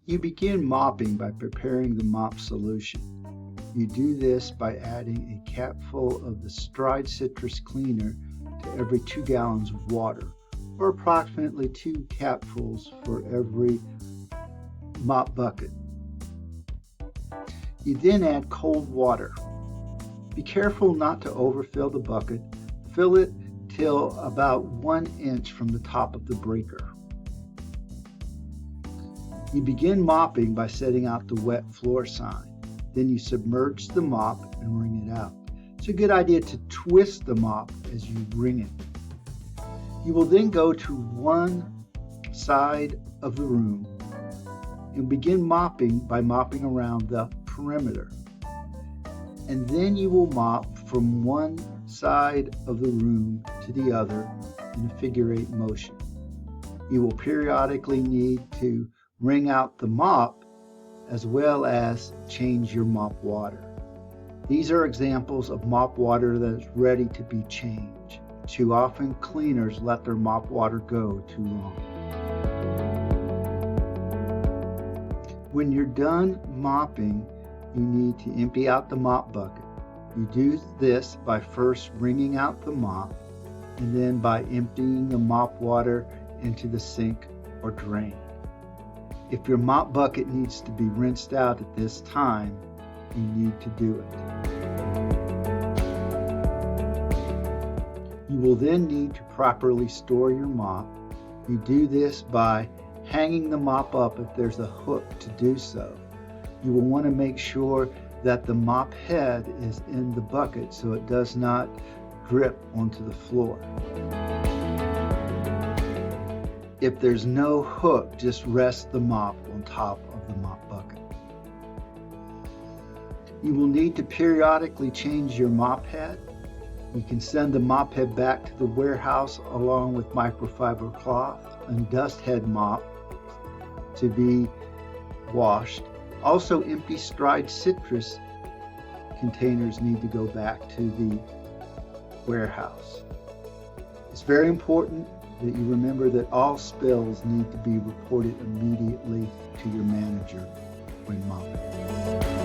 You begin mopping by preparing the mop solution. You do this by adding a capful of the dried citrus cleaner to every 2 gallons of water, or approximately 2 capfuls for every mop bucket. You then add cold water. Be careful not to overfill the bucket. Fill it till about 1 inch from the top of the breaker. You begin mopping by setting out the wet floor sign. Then you submerge the mop and wring it out. It's a good idea to twist the mop as you wring it. You will then go to one side of the room and begin mopping by mopping around the perimeter. And then you will mop from one side of the room to the other in a figure-8 motion. You will periodically need to wring out the mop as well as change your mop water. These are examples of mop water that is ready to be changed. Too often cleaners let their mop water go too long. When you're done mopping, you need to empty out the mop bucket. You do this by first wringing out the mop and then by emptying the mop water into the sink or drain. If your mop bucket needs to be rinsed out at this time, you need to do it. You will then need to properly store your mop. You do this by hanging the mop up if there's a hook to do so. You will want to make sure that the mop head is in the bucket so it does not drip onto the floor. If there's no hook, just rest the mop on top of the mop bucket. You will need to periodically change your mop head. You can send the mop head back to the warehouse along with microfiber cloth and dust head mop to be washed. Also, empty dried citrus containers need to go back to the warehouse. It's very important that you remember that all spills need to be reported immediately to your manager when mopping.